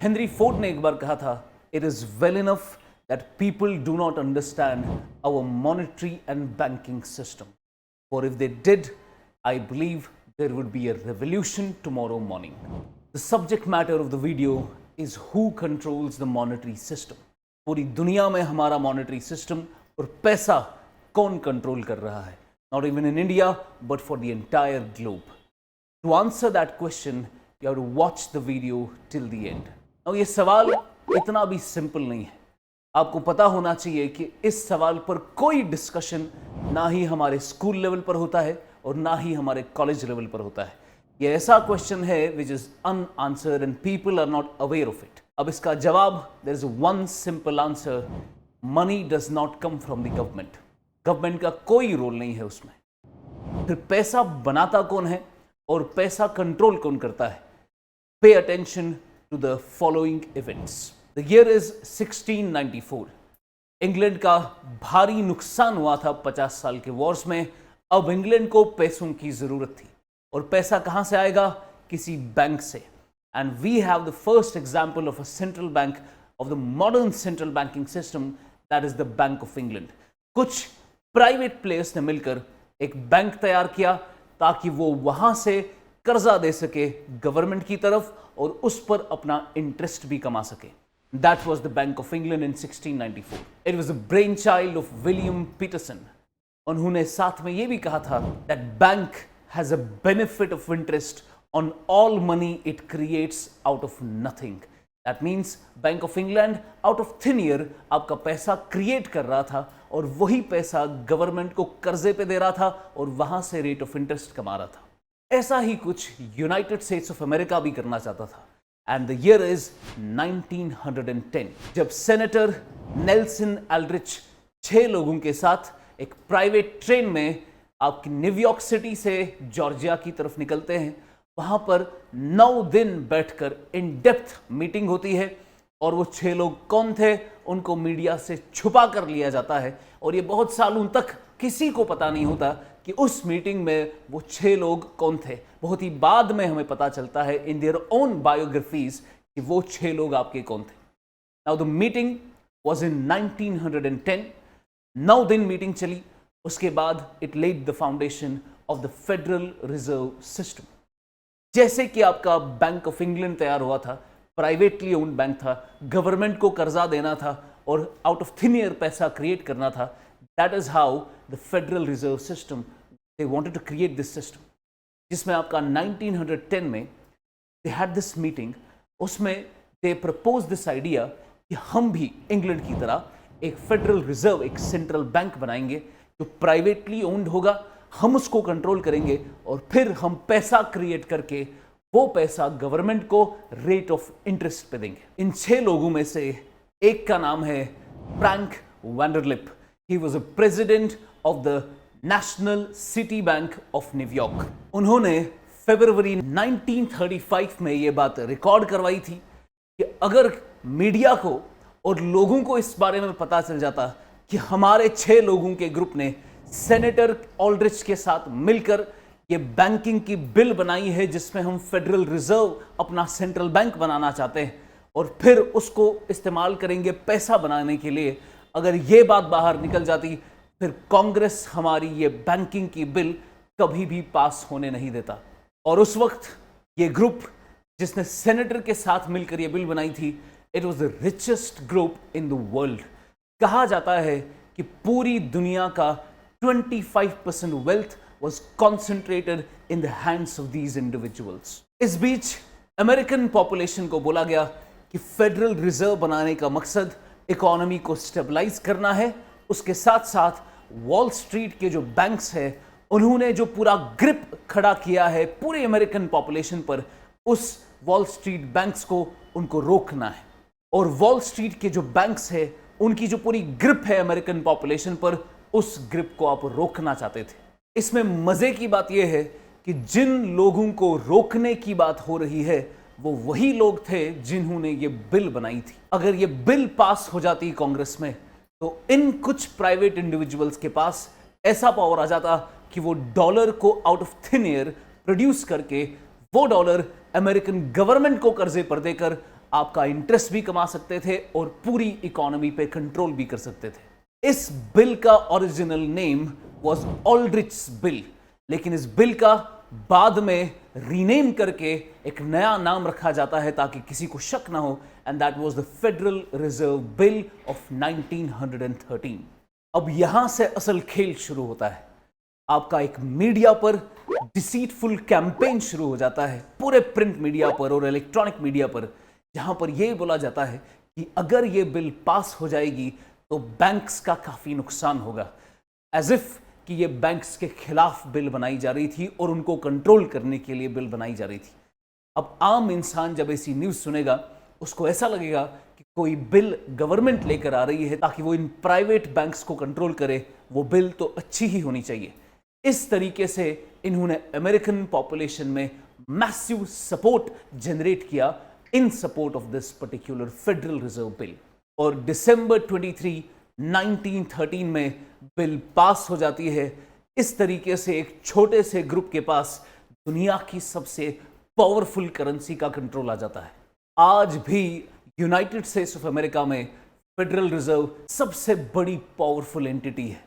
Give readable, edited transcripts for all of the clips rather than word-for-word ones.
Henry Ford ने एक बार कहा था, it is well enough that people do not understand our monetary and banking system, for if they did, I believe there would be a revolution tomorrow morning. The subject matter of the video is who controls the monetary system. पूरी दुनिया में हमारा monetary system और पैसा कौन control कर रहा है, not even in India but for the entire globe. To answer that question you have to watch the video till the end. Now ये सवाल इतना भी सिंपल नहीं है। आपको पता होना चाहिए कि इस सवाल पर कोई डिस्कशन ना ही हमारे स्कूल लेवल पर होता है और ना ही हमारे कॉलेज लेवल पर होता है। ये ऐसा क्वेश्चन है which is unanswered and people are not aware of it. अब इसका जवाब, there is one simple answer, money does not come from the government. Government का कोई रोल नहीं है उसमें। फिर पैसा बनाता कौन है और पैसा कंट्रोल कौन करता है? Pay attention to the following events. The year is 1694. England का भारी नुकसान हुआ था 50 साल के वॉर्स में। अब इंग्लैंड को पैसों की जरूरत थी और पैसा कहां से आएगा? किसी बैंक से। And we have the first example of a central bank of the modern central banking system, that is the Bank of England. कुछ प्राइवेट प्लेयर्स ने मिलकर एक बैंक तैयार किया ताकि वो वहां से कर्जा दे सके गवर्नमेंट की तरफ और उस पर अपना इंटरेस्ट भी कमा सके। That was the Bank of England in 1694। It was a brainchild of William Peterson. उन्होंने साथ में यह भी कहा था that bank has a benefit of interest on all money it creates out of nothing. That means Bank of England out of thin air आपका पैसा create कर रहा था और वही पैसा गवर्नमेंट को कर्जे पे दे रहा था और वहां से रेट ऑफ इंटरेस्ट कमा रहा था। ऐसा ही कुछ यूनाइटेड स्टेट्स ऑफ अमेरिका भी करना चाहता था। एंड द ईयर इज 1910, जब सेनेटर नेल्सन एल्ड्रिच 6 लोगों के साथ एक प्राइवेट ट्रेन में आपकी न्यूयॉर्क सिटी से जॉर्जिया की तरफ निकलते हैं। वहां पर 9 दिन बैठकर इन डेप्थ मीटिंग होती है और वो 6 लोग कौन थे उनको मीडिया से छुपा कर लिया जाता है और ये बहुत सालों तक किसी को पता नहीं होता कि उस मीटिंग में वो 6 लोग कौन थे। बहुत ही बाद में हमें पता चलता है इन देयर ओन बायोग्राफीज कि वो 6 लोग आपके कौन थे। Now the meeting was in 1910। 9 दिन मीटिंग चली। उसके बाद it led the foundation of the Federal Reserve System. जैसे कि आपका बैंक ऑफ इंग्लैंड तैयार हुआ था, प्राइवेटली ओन्ड बैंक था, गवर्नमेंट को कर्जा देना था और आउट ऑफ थिन एयर पैसा क्रिएट करना था। That is how the Federal Reserve System, they wanted to create this system, जिसमें आपका 1910 में they had this meeting, उसमें they proposed this idea कि हम भी इंग्लैंड की तरह एक फेडरल रिजर्व, एक सेंट्रल बैंक बनाएंगे जो प्राइवेटली ओन्ड होगा, हम उसको कंट्रोल करेंगे और फिर हम पैसा क्रिएट करके वो पैसा गवर्नमेंट को रेट ऑफ इंटरेस्ट पे देंगे। इन 6 लोगों में से एक का नाम है Frank वैंडरलिप। He was a president of the National City Bank of New York. उन्होंने फरवरी 1935 में ये बात रिकॉर्ड करवाई थी कि अगर मीडिया को और लोगों को इस बारे में पता चल जाता कि हमारे 6 लोगों के ग्रुप ने सेनेटर ऑल्ड्रिच के साथ मिलकर ये बैंकिंग की बिल बनाई है जिसमें हम फेडरल रिजर्व अपना सेंट्रल बैंक बनाना चाहते हैं और फिर उसको इस्तेमाल करेंगे पैसा बनाने के लिए, अगर ये बात बाहर निकल जाती फिर कांग्रेस हमारी ये बैंकिंग की बिल कभी भी पास होने नहीं देता। और उस वक्त ये ग्रुप जिसने सेनेटर के साथ मिलकर ये बिल बनाई थी, it was the richest group in the world. कहा जाता है कि पूरी दुनिया का 25% wealth was concentrated in the hands of these individuals. इस बीच अमेरिकन पॉपुलेशन को बोला गया कि फेडरल रिजर्व बनाने का मकसद इकोनॉमी को स्टेबलाइज करना है। उसके साथ साथ वॉल स्ट्रीट के जो बैंक्स हैं उन्होंने जो पूरा ग्रिप खड़ा किया है पूरे अमेरिकन पॉपुलेशन पर, उस वॉल स्ट्रीट बैंक्स को उनको रोकना है। और वॉल स्ट्रीट के जो बैंक्स हैं उनकी जो पूरी ग्रिप है अमेरिकन पॉपुलेशन पर, उस ग्रिप को आप रोकना चाहते थे। इसमें मजे की बात यह है कि जिन लोगों को रोकने की बात हो रही है वो वही लोग थे जिन्होंने ये बिल बनाई थी। अगर ये बिल पास हो जाती कांग्रेस में तो इन कुछ प्राइवेट इंडिविजुअल्स के पास ऐसा पावर आ जाता कि वो डॉलर को out of thin air produce करके वो डॉलर अमेरिकन गवर्नमेंट को कर्जे पर देकर आपका इंटरेस्ट भी कमा सकते थे और पूरी इकोनॉमी पे कंट्रोल भी कर सकते थे। इस बिल का ओरिजिनल नेम वाज ऑल्ड्रिच बिल, लेकिन इस बिल का बाद में रीनेम करके एक नया नाम रखा जाता है ताकि किसी को शक ना हो, and that was the Federal reserve bill of 1913। अब यहां से असल खेल शुरू होता है। आपका एक मीडिया पर डिसीटफुल कैंपेन शुरू हो जाता है, पूरे प्रिंट मीडिया पर और इलेक्ट्रॉनिक मीडिया पर, जहां पर यह बोला जाता है कि अगर यह बिल पास हो जाएगी तो बैंक्स का काफी नुकसान होगा, एज इफ कि ये बैंक्स के खिलाफ बिल बनाई जा रही थी और उनको कंट्रोल करने के लिए बिल बनाई जा रही थी। अब आम इंसान जब ऐसी न्यूज़ सुनेगा उसको ऐसा लगेगा कि कोई बिल गवर्नमेंट लेकर आ रही है ताकि वो इन प्राइवेट बैंक्स को कंट्रोल करे, वो बिल तो अच्छी ही होनी चाहिए। इस तरीके से इन्होंने अमेरिकन पॉपुलेशन में मैसिव सपोर्ट जनरेट किया इन support of this particular federal reserve bill. और दिसंबर 23, 1913 में बिल पास हो जाती है। इस तरीके से एक छोटे से ग्रुप के पास दुनिया की सबसे पावरफुल करेंसी का कंट्रोल आ जाता है। आज भी यूनाइटेड स्टेट्स ऑफ अमेरिका में फेडरल रिजर्व सबसे बड़ी पावरफुल एंटिटी है।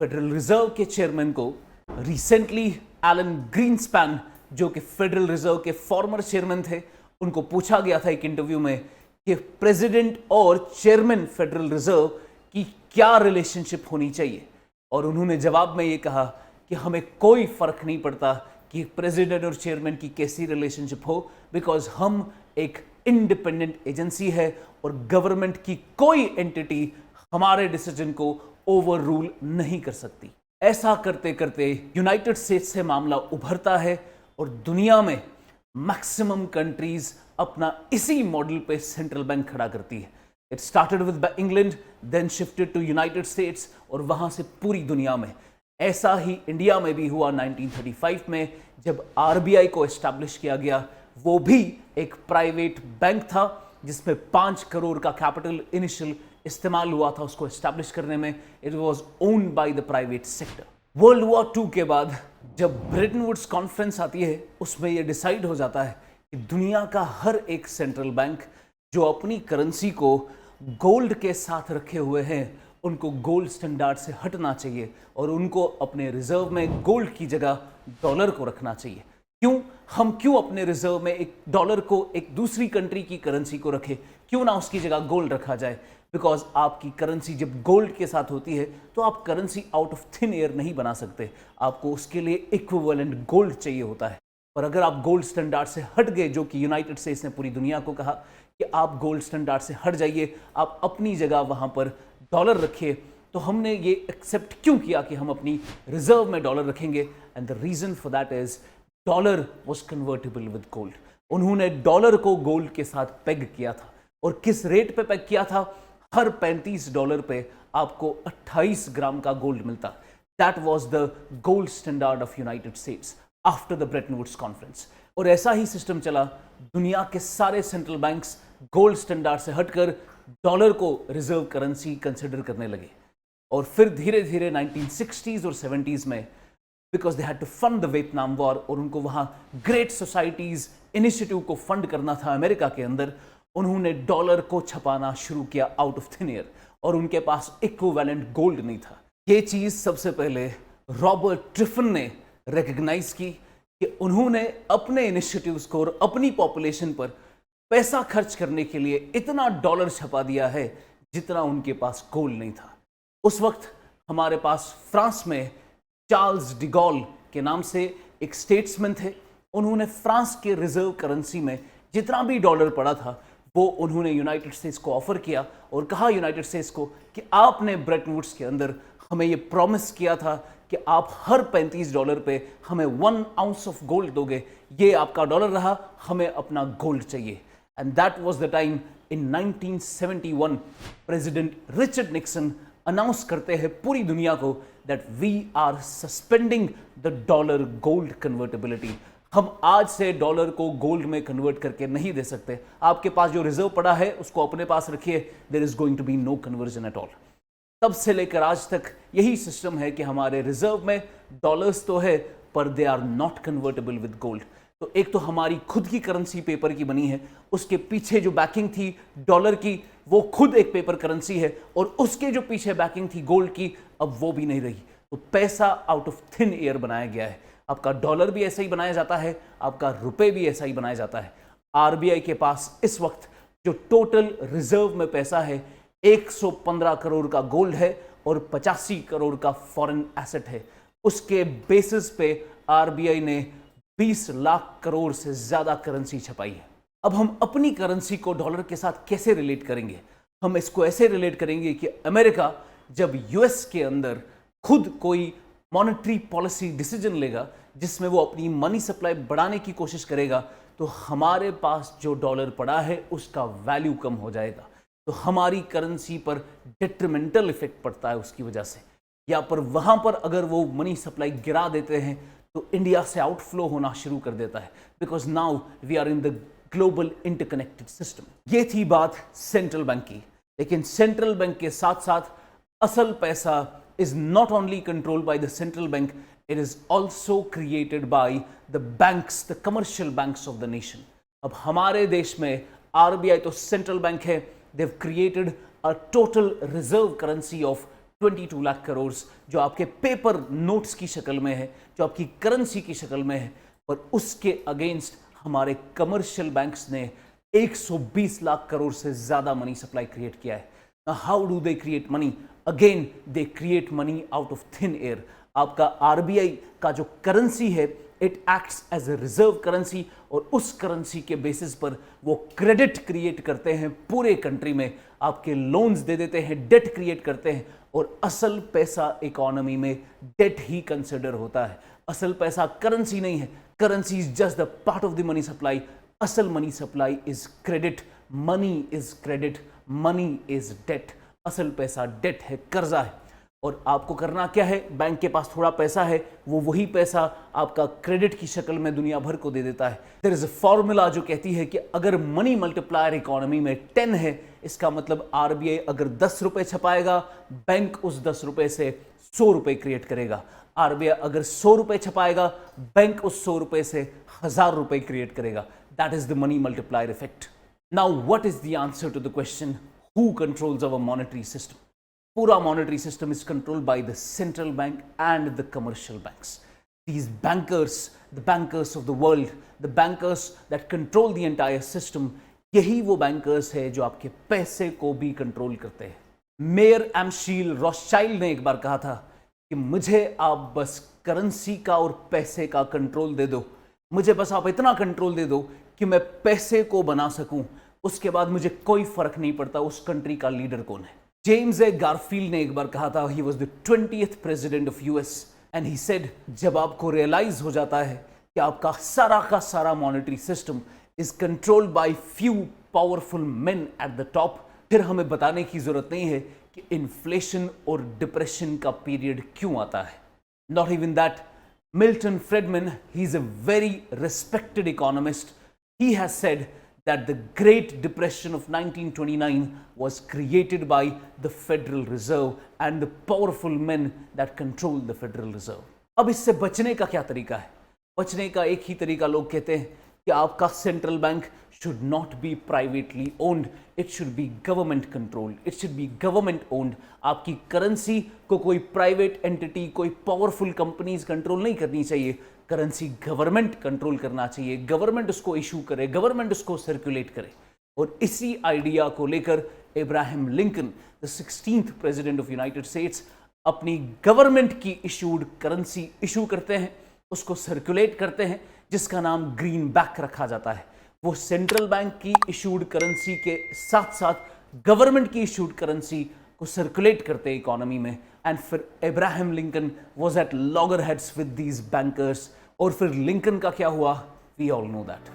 फेडरल रिजर्व के चेयरमैन को रिसेंटली एलन ग्रीनस्पैन, जो कि फेडरल रिजर्व के फॉर्मर चेयरमैन थे, उनको पूछा गया था एक इंटरव्यू में कि प्रेसिडेंट और चेयरमैन फेडरल रिजर्व की क्या रिलेशनशिप होनी चाहिए, और उन्होंने जवाब में ये कहा कि हमें कोई फर्क नहीं पड़ता कि प्रेसिडेंट और चेयरमैन की कैसी रिलेशनशिप हो, बिकॉज हम एक इंडिपेंडेंट एजेंसी है और गवर्नमेंट की कोई एंटिटी हमारे डिसीजन को ओवर रूल नहीं कर सकती। ऐसा करते करते यूनाइटेड स्टेट्स से मामला उभरता है और दुनिया में मैक्सिमम कंट्रीज अपना इसी मॉडल पे सेंट्रल बैंक खड़ा करती है। It started with England, then shifted to United States, और वहां से पूरी दुनिया में। ऐसा ही इंडिया में भी हुआ 1935 में, जब आरबीआई को एस्टैब्लिश किया गया। वो भी एक प्राइवेट बैंक था जिसमें 5 करोड़ का कैपिटल इनिशियल इस्तेमाल हुआ था उसको एस्टैब्लिश करने में। It was owned by the private sector. World war 2 के बाद जब ब्रेटन वुड्स कॉन्फ्रेंस आती है, उसमें यह डिसाइड हो जाता है कि दुनिया का हर एक सेंट्रल बैंक जो अपनी करेंसी को गोल्ड के साथ रखे हुए हैं, उनको गोल्ड स्टैंडर्ड से हटना चाहिए और उनको अपने रिजर्व में गोल्ड की जगह डॉलर को रखना चाहिए। हम क्यों अपने रिजर्व में एक डॉलर को एक दूसरी कंट्री की करेंसी को रखें, क्यों ना उसकी जगह गोल्ड रखा जाए? बिकॉज आपकी करेंसी जब गोल्ड के साथ होती है तो आप currency out of thin air नहीं बना सकते, आपको उसके लिए इक्विवेलेंट गोल्ड चाहिए होता है। और अगर आप गोल्ड स्टैंडर्ड से हट गए, जो कि यूनाइटेड स्टेट्स ने पूरी दुनिया को कहा कि आप गोल्ड स्टैंडर्ड से हट जाइए, आप अपनी जगह वहां पर डॉलर रखिए, तो हमने ये एक्सेप्ट क्यों किया कि हम अपनी रिजर्व में डॉलर रखेंगे? And the reason for that is dollar was convertible with gold. उन्होंने डॉलर को गोल्ड के साथ पेग किया था, और किस रेट पे पेग किया था? हर 35 डॉलर पे आपको 28 ग्राम का गोल्ड मिलता। That was the gold standard of United States after the Bretton Woods conference. और ऐसा ही सिस्टम चला, दुनिया के सारे सेंट्रल बैंक्स गोल्ड स्टैंडर्ड से हटकर डॉलर को रिजर्व करेंसी कंसिडर करने लगे। और फिर धीरे धीरे 1960s और 70s में, because they had to fund the Vietnam war, और उनको वहां ग्रेट सोसाइटीज इनिशिएटिव को फंड करना था अमेरिका के अंदर, उन्होंने डॉलर को छपाना शुरू किया आउट ऑफ थिन एयर, और उनके पास इक्विवेलेंट गोल्ड नहीं था। ये चीज सबसे पहले रॉबर्ट ट्रिफन ने रिकग्नाइज की कि उन्होंने अपने इनिशिएटिव्स को और अपनी पॉपुलेशन पर पैसा खर्च करने के लिए इतना डॉलर छपा दिया है जितना उनके पास गोल्ड नहीं था। उस वक्त हमारे पास फ्रांस में चार्ल्स डिगॉल के नाम से एक स्टेट्समैन थे। उन्होंने फ्रांस के रिजर्व करेंसी में जितना भी डॉलर पड़ा था वो उन्होंने यूनाइटेड स्टेट्स को ऑफर किया और कहा यूनाइटेड स्टेट्स को कि आपने ब्रेटन वुड्स के अंदर हमें ये प्रॉमिस किया था कि आप हर 35 डॉलर पे हमें 1 आउंस ऑफ गोल्ड दोगे, ये आपका डॉलर रहा, हमें अपना गोल्ड चाहिए। And that was the time in 1971 president Richard Nixon announce करते हैं पूरी दुनिया को that we are suspending the dollar gold convertibility. हम आज से डॉलर को गोल्ड में कन्वर्ट करके नहीं दे सकते। आपके पास जो रिजर्व पड़ा है उसको अपने पास रखिए, there is going to be no conversion at all. तब से लेकर आज तक यही सिस्टम है कि हमारे रिजर्व में डॉलर्स तो है पर they are not convertible with gold. तो एक तो हमारी खुद की करेंसी पेपर की बनी है, उसके पीछे जो बैकिंग थी डॉलर की वो खुद एक पेपर करेंसी है, और उसके जो पीछे बैकिंग थी गोल्ड की अब वो भी नहीं रही। तो पैसा आउट ऑफ थिन एयर बनाया गया है। आपका डॉलर भी ऐसा ही बनाया जाता है, आपका रुपए भी ऐसा ही बनाया जाता है। आरबीआई के पास इस वक्त जो टोटल रिजर्व में पैसा है 115 करोड़ का गोल्ड है और 85 करोड़ का फॉरेन एसेट है। उसके बेसिस पे आरबीआई ने 20 लाख करोड़ से ज्यादा करेंसी छपाई है। अब हम अपनी करेंसी को डॉलर के साथ कैसे रिलेट करेंगे? हम इसको ऐसे रिलेट करेंगे कि अमेरिका जब यूएस के अंदर खुद कोई मॉनेटरी पॉलिसी डिसीजन लेगा जिसमें वो अपनी मनी सप्लाई बढ़ाने की कोशिश करेगा, तो हमारे पास जो डॉलर पड़ा है उसका वैल्यू कम हो जाएगा। तो हमारी करेंसी पर डेट्रीमेंटल इफेक्ट पड़ता है उसकी वजह से। या पर वहां पर अगर वो मनी सप्लाई गिरा देते हैं तो इंडिया से आउटफ्लो होना शुरू कर देता है, because now we are in the global interconnected system. ये थी बात सेंट्रल बैंक की। लेकिन सेंट्रल बैंक के साथ साथ असल पैसा is not only controlled by the central bank, it is also created by the banks, the commercial banks of the nation. अब हमारे देश में आरबीआई तो सेंट्रल बैंक है, they've created a total reserve currency of 22 lakh crore, जो आपके paper notes की शक्ल में है, जो आपकी करेंसी की शक्ल में है। और उसके अगेंस्ट हमारे कमर्शियल बैंक्स ने 120 लाख करोड़ से ज्यादा मनी सप्लाई क्रिएट किया है। Now, how do they create money? Again, they create money out of thin air. आपका आरबीआई का जो करेंसी है it acts as a reserve currency, और उस करेंसी के बेसिस पर वो क्रेडिट क्रिएट करते हैं पूरे कंट्री में, आपके लोन्स दे देते हैं, डेट क्रिएट करते हैं। और असल पैसा इकोनॉमी में डेट ही कंसिडर होता है। असल पैसा करेंसी नहीं है, currency is just the part of the money supply. असल money supply is credit, money is credit, money is debt. असल पैसा डेट है, कर्जा है। और आपको करना क्या है? बैंक के पास थोड़ा पैसा है, वो वही पैसा आपका क्रेडिट की शक्ल में दुनिया भर को दे देता है। देयर इज अ फॉर्मूला जो कहती है कि अगर मनी मल्टीप्लायर इकोनॉमी में 10 है, इसका मतलब आरबीआई अगर 10 रुपए छपाएगा, बैंक उस 10 रुपए से 100 रुपए क्रिएट करेगा। आरबीआई अगर 100 रुपए छपाएगा, बैंक उस 100 रुपए से 1000 रुपए क्रिएट करेगा। That is the money multiplier effect. Now, what is the answer to the question, who controls our monetary system? Pura monetary system is controlled by the central bank and the commercial banks. These bankers, the bankers of the world, the bankers that control the entire system, यही वो bankers है जो आपके पैसे को भी control करते हैं। मेयर एम्शील रॉथशाइल्ड ने एक बार कहा था कि मुझे आप बस करेंसी का और पैसे का कंट्रोल दे दो, मुझे बस आप इतना कंट्रोल दे दो कि मैं पैसे को बना सकूं, उसके बाद मुझे कोई फर्क नहीं पड़ता उस कंट्री का लीडर कौन है। जेम्स ए गारफील्ड ने एक बार कहा था, he was the 20th president of US, and he said, जब आपको रियलाइज हो जाता है कि आपका सारा का सारा monetary system is controlled by few powerful main at the top, फिर हमें बताने की जरूरत नहीं है कि इन्फ्लेशन और डिप्रेशन का पीरियड क्यों आता है। Not even that, Milton Friedman, he's a very respected economist. He has said that the Great Depression of 1929 was created by the Federal Reserve and the powerful men that control the Federal Reserve. अब इससे बचने का क्या तरीका है? बचने का एक ही तरीका लोग कहते हैं कि आपका central bank should not be privately owned, it should be government controlled, it should be government owned. आपकी करेंसी को कोई प्राइवेट एंटिटी, कोई पावरफुल कंपनीज कंट्रोल नहीं करनी चाहिए, करेंसी गवर्नमेंट कंट्रोल करना चाहिए, गवर्नमेंट उसको इशू करे, गवर्नमेंट उसको सर्कुलेट करे। और इसी आइडिया को लेकर Ibrahim Lincoln, the 16th president of United states, अपनी गवर्नमेंट की इशूड करेंसी इशू करते हैं, उसको सर्कुलेट करते हैं, जिसका नाम ग्रीन बैक रखा जाता है। वो सेंट्रल बैंक की इशूड करेंसी के साथ साथ गवर्नमेंट की इशूड करेंसी को सर्कुलेट करते हैं इकोनॉमी में। एंड फिर Ibrahim Lincoln was at logger heads with these bankers, और फिर लिंकन का क्या हुआ, वी ऑल नो दैट।